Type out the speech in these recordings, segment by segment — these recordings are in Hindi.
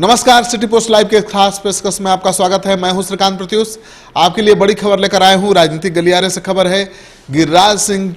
नमस्कार, सिटी पोस्ट लाइव के खास पेशकश में आपका स्वागत है। मैं हूं श्रीकांत प्रत्युष। आपके लिए बड़ी खबर लेकर आए हूं। राजनीतिक गलियारे से खबर है, गिरिराज सिंह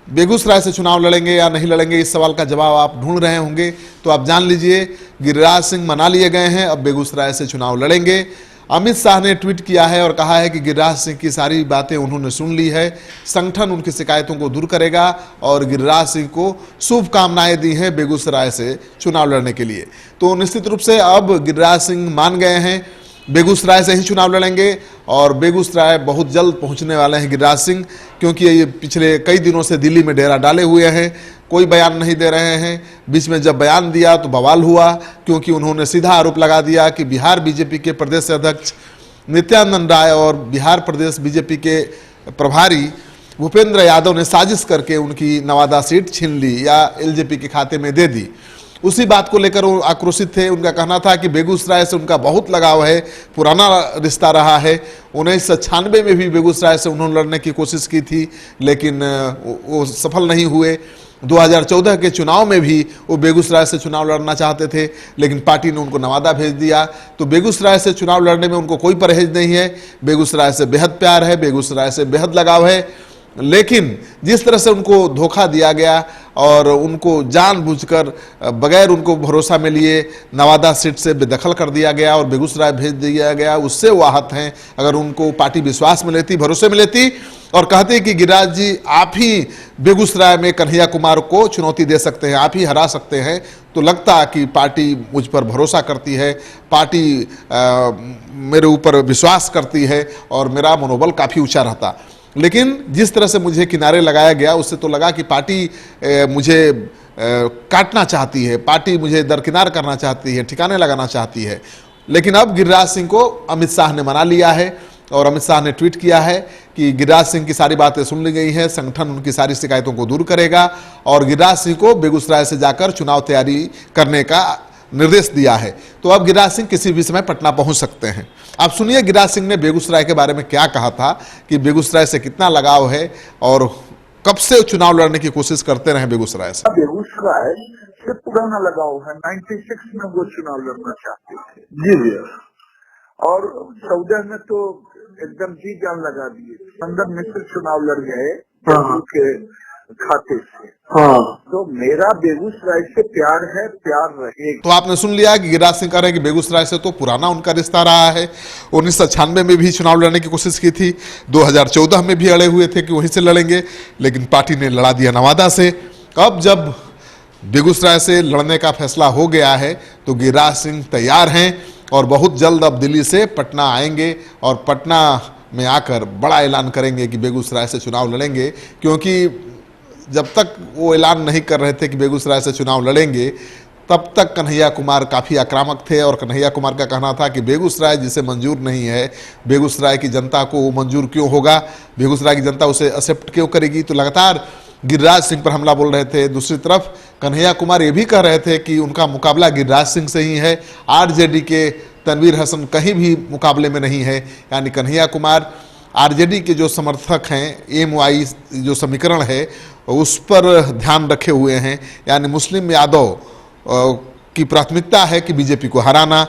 बेगूसराय से चुनाव लड़ेंगे या नहीं लड़ेंगे, इस सवाल का जवाब आप ढूंढ रहे होंगे। तो आप जान लीजिए, गिरिराज सिंह मना लिए गए हैं, अब बेगूसराय से चुनाव लड़ेंगे। अमित शाह ने ट्वीट किया है और कहा है कि गिरिराज सिंह की सारी बातें उन्होंने सुन ली है, संगठन उनकी शिकायतों को दूर करेगा और गिरिराज सिंह को शुभकामनाएं दी हैं बेगूसराय से चुनाव लड़ने के लिए। तो निश्चित रूप से अब गिरिराज सिंह मान गए हैं, बेगूसराय से ही चुनाव लड़ेंगे और बेगूसराय बहुत जल्द पहुंचने वाले हैं गिरिराज सिंह, क्योंकि ये पिछले कई दिनों से दिल्ली में डेरा डाले हुए हैं, कोई बयान नहीं दे रहे हैं। बीच में जब बयान दिया तो बवाल हुआ, क्योंकि उन्होंने सीधा आरोप लगा दिया कि बिहार बीजेपी के प्रदेश अध्यक्ष नित्यानंद राय और बिहार प्रदेश बीजेपी के प्रभारी भूपेंद्र यादव ने साजिश करके उनकी नवादा सीट छीन ली या एलजेपी के खाते में दे दी। उसी बात को लेकर वो आक्रोशित थे। उनका कहना था कि बेगूसराय से उनका बहुत लगाव है, पुराना रिश्ता रहा है। 1996 में भी बेगूसराय से उन्होंने लड़ने की कोशिश की थी, लेकिन वो सफल नहीं हुए। 2014 के चुनाव में भी वो बेगूसराय से चुनाव लड़ना चाहते थे, लेकिन पार्टी ने उनको नवादा भेज दिया। तो बेगूसराय से चुनाव लड़ने में उनको कोई परहेज नहीं है। बेगूसराय से बेहद प्यार है, बेगूसराय से बेहद लगाव है। लेकिन जिस तरह से उनको धोखा दिया गया और उनको जानबूझकर बगैर उनको भरोसा में लिए नवादा सीट से बेदखल कर दिया गया और बेगूसराय भेज दिया गया, उससे वो आहत हैं। अगर उनको पार्टी विश्वास में लेती, भरोसे में लेती और कहते कि गिरिराज जी आप ही बेगूसराय में कन्हैया कुमार को चुनौती दे सकते हैं, आप ही हरा सकते हैं, तो लगता कि पार्टी मुझ पर भरोसा करती है, पार्टी मेरे ऊपर विश्वास करती है और मेरा मनोबल काफ़ी ऊंचा रहता। लेकिन जिस तरह से मुझे किनारे लगाया गया, उससे तो लगा कि पार्टी मुझे काटना चाहती है, पार्टी मुझे दरकिनार करना चाहती है, ठिकाने लगाना चाहती है। लेकिन अब गिरिराज सिंह को अमित शाह ने मना लिया है और अमित शाह ने ट्वीट किया है कि गिरिराज सिंह की सारी बातें सुन ली गई हैं, संगठन उनकी सारी शिकायतों को दूर करेगा और गिरिराज सिंह को बेगूसराय से जाकर चुनाव तैयारी करने का निर्देश दिया है। तो अब गिरिराज सिंह किसी भी समय पटना पहुंच सकते हैं। आप सुनिए गिरिराज सिंह ने बेगूसराय के बारे में क्या कहा था, कि बेगूसराय से कितना लगाव है और कब से चुनाव लड़ने की कोशिश करते रहे बेगूसराय से। बेगूसराय से पुराना लगाव है, 96 में वो चुनाव लड़ना चाहते थे। जी जी। और 14 में तो एकदम जी जान लगा दिए। 15 में से चुनाव लड़ गए के खाते से। हाँ। तो मेरा बेगूसराय से प्यार है, प्यार रहेगा। तो आपने सुन लिया कि गिरिराज सिंह कह रहे हैं कि बेगूसराय से तो पुराना उनका रिश्ता रहा है। 1996 में भी चुनाव लड़ने की कोशिश की थी, 2014 में भी अड़े हुए थे कि वहीं से लड़ेंगे, लेकिन पार्टी ने लड़ा दिया नवादा से। अब जब बेगूसराय से लड़ने का फैसला हो गया है तो गिरिराज सिंह तैयार हैं और बहुत जल्द अब दिल्ली से पटना आएंगे और पटना में आकर बड़ा ऐलान करेंगे कि बेगूसराय से चुनाव लड़ेंगे। क्योंकि जब तक वो ऐलान नहीं कर रहे थे कि बेगूसराय से चुनाव लड़ेंगे, तब तक कन्हैया कुमार काफ़ी आक्रामक थे और कन्हैया कुमार का कहना था कि बेगूसराय जिसे मंजूर नहीं है, बेगूसराय की जनता को वो मंजूर क्यों होगा, बेगूसराय की जनता उसे एक्सेप्ट क्यों करेगी। तो लगातार गिरिराज सिंह पर हमला बोल रहे थे। दूसरी तरफ कन्हैया कुमार ये भी कह रहे थे कि उनका मुकाबला गिरिराज सिंह से ही है, आरजेडी के तनवीर हसन कहीं भी मुकाबले में नहीं है। यानी कन्हैया कुमार आरजेडी के जो समर्थक हैं, एमवाई जो समीकरण है उस पर ध्यान रखे हुए हैं। यानी मुस्लिम यादव की प्राथमिकता है कि बीजेपी को हराना।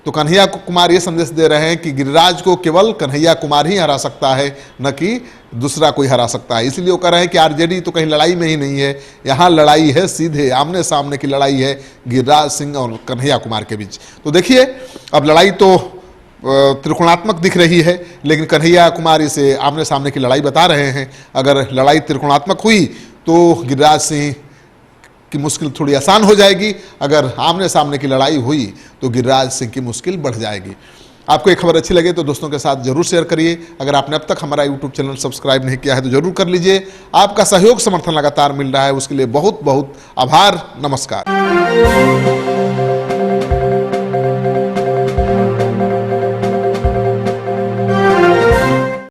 तो कन्हैया कुमार ये संदेश दे रहे हैं कि गिरिराज को केवल कन्हैया कुमार ही हरा सकता है, न कि दूसरा कोई हरा सकता है। इसलिए वो कह रहे हैं कि आरजेडी तो कहीं लड़ाई में ही नहीं है, यहाँ लड़ाई है, सीधे आमने सामने की लड़ाई है गिरिराज सिंह और कन्हैया कुमार के बीच। तो देखिए, अब लड़ाई तो त्रिकोणात्मक दिख रही है, लेकिन कन्हैया कुमार इसे आमने सामने की लड़ाई बता रहे हैं। अगर लड़ाई त्रिकोणात्मक हुई तो गिरिराज सिंह की मुश्किल थोड़ी आसान हो जाएगी, अगर आमने सामने की लड़ाई हुई तो गिरिराज सिंह की मुश्किल बढ़ जाएगी। आपको ये खबर अच्छी लगे तो दोस्तों के साथ जरूर शेयर करिए। अगर आपने अब तक हमारा यूट्यूब चैनल सब्सक्राइब नहीं किया है तो जरूर कर लीजिए। आपका सहयोग समर्थन लगातार मिल रहा है, उसके लिए बहुत बहुत आभार। नमस्कार।